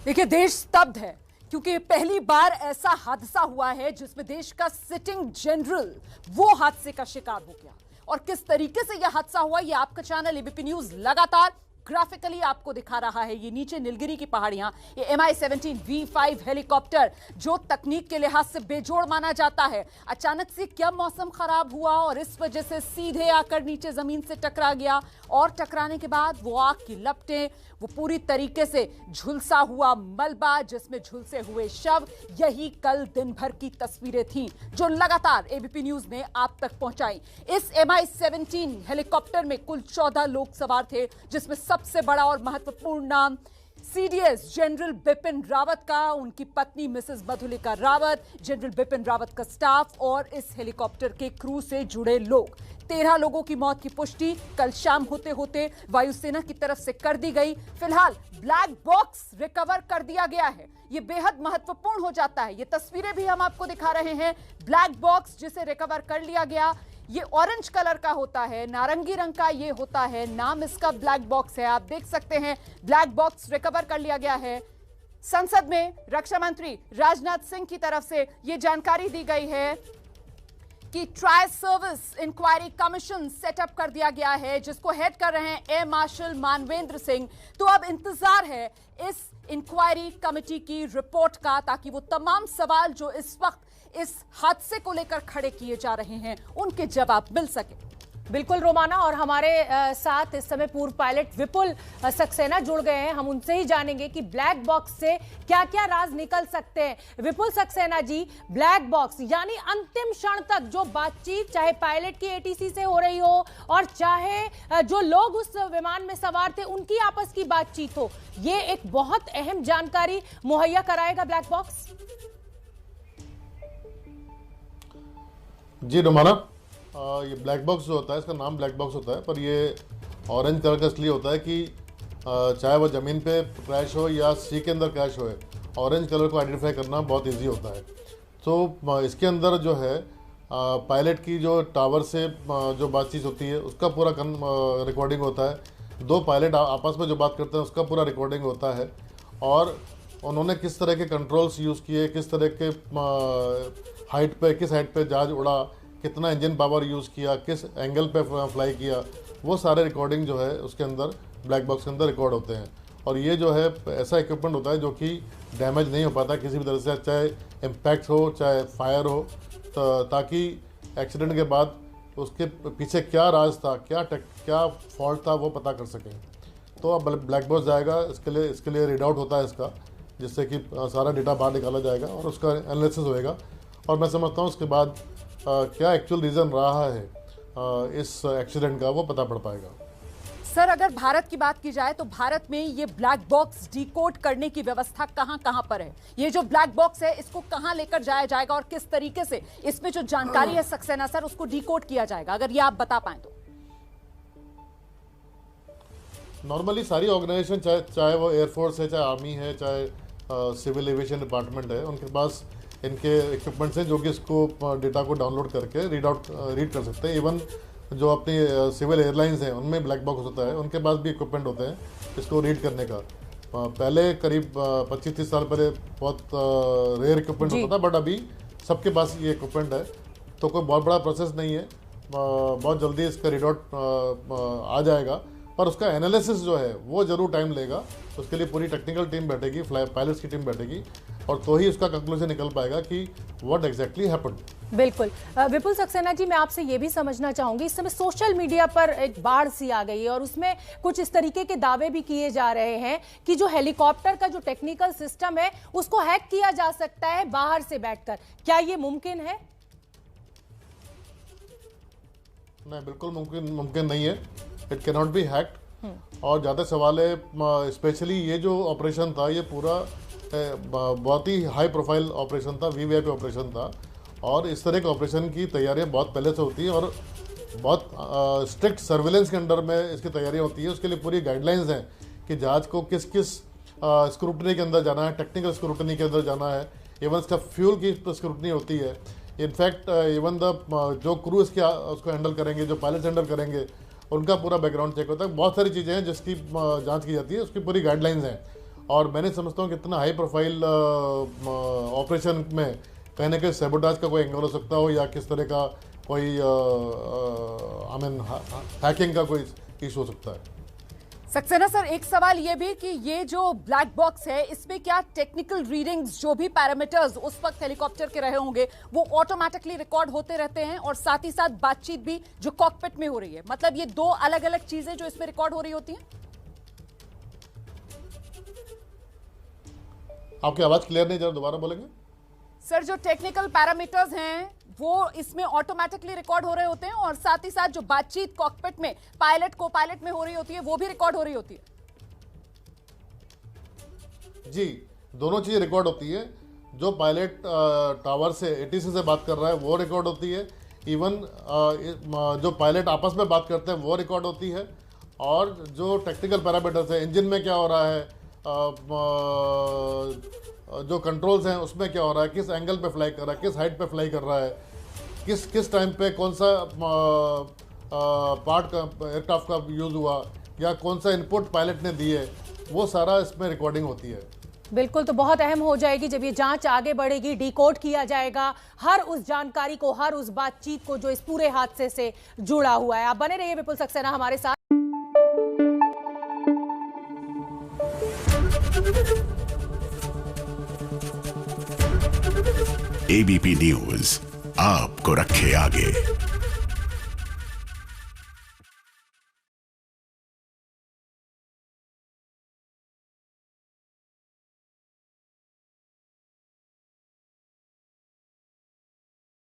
देखिए, देश स्तब्ध है क्योंकि पहली बार ऐसा हादसा हुआ है जिसमें देश का सिटिंग जनरल वो हादसे का शिकार हो गया। और किस तरीके से यह हादसा हुआ, यह आपका चैनल एबीपी न्यूज लगातार ग्राफिकली आपको दिखा रहा है। ये नीचे नीलगिरी की पहाड़ियां, ये MI-17 V5 हेलीकॉप्टर जो तकनीक के लिहाज से बेजोड़ माना जाता है, अचानक से क्या मौसम खराब हुआ और इस वजह से सीधे आकर नीचे जमीन से टकरा गया। और टकराने के बाद वो आग की लपटें, वो पूरी तरीके से झुलसा हुआ मलबा जिसमें झुलसे हुए शव, यही कल दिन भर की तस्वीरें थीं जो लगातार एबीपी न्यूज ने आप तक पहुंचाई। इस MI-17 हेलीकॉप्टर में कुल 14 लोग सवार थे, जिसमें सबसे बड़ा और महत्वपूर्ण नाम CDS जनरल बिपिन रावत का, उनकी पत्नी मिसेस मधुलिका रावत, जनरल बिपिन रावत का स्टाफ और इस हेलीकॉप्टर के क्रू से जुड़े लोग। 13 लोगों की मौत की पुष्टि कल शाम होते होते वायुसेना की तरफ से कर दी गई। फिलहाल ब्लैक बॉक्स रिकवर कर दिया गया है, यह बेहद महत्वपूर्ण हो जाता है। ये तस्वीरें भी हम आपको दिखा रहे हैं। ब्लैक बॉक्स जिसे रिकवर कर लिया गया, ये ऑरेंज कलर का होता है, नारंगी रंग का ये होता है, नाम इसका ब्लैक बॉक्स है। आप देख सकते हैं ब्लैक बॉक्स रिकवर कर लिया गया है। संसद में रक्षा मंत्री राजनाथ सिंह की तरफ से यह जानकारी दी गई है कि tri service inquiry commission setup कर दिया गया है, जिसको हेड कर रहे हैं एयर मार्शल मानवेंद्र सिंह। तो अब इंतजार है इस इंक्वायरी कमेटी की रिपोर्ट का, ताकि वो तमाम सवाल जो इस वक्त इस हादसे को लेकर खड़े किए जा रहे हैं उनके जवाब मिल सके। बिल्कुल रोमाना, और हमारे साथ इस समय पूर्व पायलट विपुल सक्सेना जुड़ गए हैं। हम उनसे ही जानेंगे कि ब्लैक बॉक्स से क्या क्या राज निकल सकते हैं। विपुल सक्सेना जी, ब्लैक बॉक्स यानी अंतिम क्षण तक जो बातचीत चाहे पायलट की ATC से हो रही हो और चाहे जो लोग उस विमान में सवार थे उनकी आपस की बातचीत हो, ये एक बहुत अहम जानकारी मुहैया कराएगा ब्लैक बॉक्स। जी रोमाना, ये ब्लैक बॉक्स जो होता है, इसका नाम ब्लैक बॉक्स होता है, पर ये ऑरेंज कलर का इसलिए होता है कि चाहे वो ज़मीन पे क्रैश हो या सी के अंदर क्रैश हो, ऑरेंज कलर को आइडेंटिफाई करना बहुत इजी होता है। तो इसके अंदर जो है पायलट की जो टावर से जो बातचीत होती है उसका पूरा रिकॉर्डिंग होता है। दो पायलट आपस में जो बात करते हैं उसका पूरा रिकॉर्डिंग होता है, और उन्होंने किस तरह के कंट्रोल्स यूज़ किए, किस तरह के हाइट पे, किस हाइट पे जहाज उड़ा, कितना इंजन पावर यूज़ किया, किस एंगल पे फ्लाई किया, वो सारे रिकॉर्डिंग जो है उसके अंदर ब्लैक बॉक्स के अंदर रिकॉर्ड होते हैं। और ये जो है ऐसा इक्विपमेंट होता है जो कि डैमेज नहीं हो पाता किसी भी तरह से, चाहे इम्पैक्ट हो चाहे फायर हो, ताकि एक्सीडेंट के बाद उसके पीछे क्या राज था, क्या फॉल्ट था, वो पता कर सकें। तो अब ब्लैक बॉक्स जाएगा, इसके लिए रीड आउट होता है इसका, जिससे कि सारा डेटा बाहर निकाला जाएगा और उसका एनालिसिस होएगा। और मैं समझता हूँ उसके बाद क्या एक्चुअल रीज़न रहा है इस एक्सीडेंट का, वो पता पड़ पाएगा। सर, अगर भारत की बात की जाए तो भारत में ये ब्लैक बॉक्स डिकोड करने की व्यवस्था कहां पर है? ये जो ब्लैक बॉक्स है इसको कहां लेकर जाया जाएगा और किस तरीके से इसमें जो जानकारी है सक्सेना सर उसको डिकोड किया जाएगा, अगर ये आप बता पाएं तो। नॉर्मली सारी ऑर्गेनाइजेशन, चाहे वो एयरफोर्स है, चाहे आर्मी है, चाहे सिविल एविएशन डिपार्टमेंट है, उनके पास इनके इक्विपमेंट्स हैं जो कि इसको डेटा को डाउनलोड करके रीड कर सकते हैं। इवन जो अपनी सिविल एयरलाइंस हैं उनमें ब्लैक बॉक्स होता है, उनके पास भी इक्विपमेंट होते हैं इसको रीड करने का। पहले करीब 25-30 साल पहले बहुत रेयर इक्विपमेंट होता था, बट अभी सबके पास ये इक्विपमेंट है। तो कोई बहुत बड़ा प्रोसेस नहीं है, बहुत जल्दी इसका रीड आउट आ जाएगा, पर उसका एनालिसिस जो है वो ज़रूर टाइम लेगा। उसके लिए पूरी टेक्निकल टीम बैठेगी, पायलट्स की टीम बैठेगी, और तो ही उसका कंक्लूजन निकल पाएगा कि व्हाट एग्जैक्टली हैपेंड। बिल्कुल। विपुल सक्सेना जी, मैं आपसे ये भी समझना चाहूंगी, इस समय सोशल मीडिया पर एक बाढ़ सी आ गई है और उसमें कुछ इस तरीके के दावे भी किए जा रहे हैं कि जो हेलीकॉप्टर का जो टेक्निकल सिस्टम है उसको हैक किया जा सकता है बाहर से बैठकर। क्या ये मुमकिन है? नहीं, बिल्कुल मुमकिन नहीं है। It can not be hacked. और ज़्यादा सवाल है, स्पेशली ये जो ऑपरेशन था, ये पूरा बहुत ही हाई प्रोफाइल ऑपरेशन था, VVIP ऑपरेशन था, और इस तरह के ऑपरेशन की तैयारियां बहुत पहले से होती हैं और बहुत स्ट्रिक्ट सर्विलेंस के अंडर में इसकी तैयारियां होती है। उसके लिए पूरी गाइडलाइंस हैं कि जहाज को किस किस स्क्रूटनी के अंदर जाना है, टेक्निकल स्क्रूटनी के अंदर जाना है, इवन इसका फ्यूल की स्क्रूटनी होती है। इनफैक्ट इवन जो क्रू उसको हैंडल करेंगे, जो पायलट हैंडल करेंगे, उनका पूरा बैकग्राउंड चेक होता है। बहुत सारी चीज़ें हैं जिसकी जांच की जाती है, उसकी पूरी गाइडलाइंस हैं। और मैंने समझता हूँ कि इतना हाई प्रोफाइल ऑपरेशन में कहीं ना कहीं सेबोटाज का कोई एंगल हो सकता हो या किस तरह का कोई आई मीन हैकिंग का कोई इशू हो सकता है। सक्सेना सर, एक सवाल ये भी कि ये जो ब्लैक बॉक्स है इसमें क्या टेक्निकल रीडिंग्स जो भी पैरामीटर्स उस वक्त हेलीकॉप्टर के रहे होंगे वो ऑटोमेटिकली रिकॉर्ड होते रहते हैं और साथ ही साथ बातचीत भी जो कॉकपिट में हो रही है, मतलब ये दो अलग अलग चीजें जो इसमें रिकॉर्ड हो रही होती हैं? आपकी आवाज क्लियर नहीं, जरा दोबारा बोलेंगे? सर, जो टेक्निकल पैरामीटर्स हैं वो इसमें ऑटोमेटिकली रिकॉर्ड हो रहे होते हैं और साथ ही साथ जो बातचीत कॉकपिट में पायलट को पायलट में हो रही होती है वो भी रिकॉर्ड हो रही होती है। जी, दोनों चीज़ें रिकॉर्ड होती है। जो पायलट टावर से एटीसी से बात कर रहा है वो रिकॉर्ड होती है, इवन जो पायलट आपस में बात करते हैं वो रिकॉर्ड होती है, और जो टेक्निकल पैरामीटर्स है, इंजन में क्या हो रहा है, जो कंट्रोल्स हैं उसमें क्या हो रहा है, किस एंगल पे फ्लाई कर रहा है, किस हाइट पे फ्लाई कर रहा है, किस टाइम पे कौन सा पार्ट का एयरक्राफ्ट का यूज़ हुआ या कौन सा इनपुट पायलट ने दिए, वो सारा इसमें रिकॉर्डिंग होती है। बिल्कुल, तो बहुत अहम हो जाएगी जब ये जांच आगे बढ़ेगी, डिकोड किया जाएगा हर उस जानकारी को, हर उस बातचीत को जो इस पूरे हादसे से जुड़ा हुआ है। आप बने रहिए विपुल सक्सेना हमारे साथ। एबीपी न्यूज आपको रखे आगे।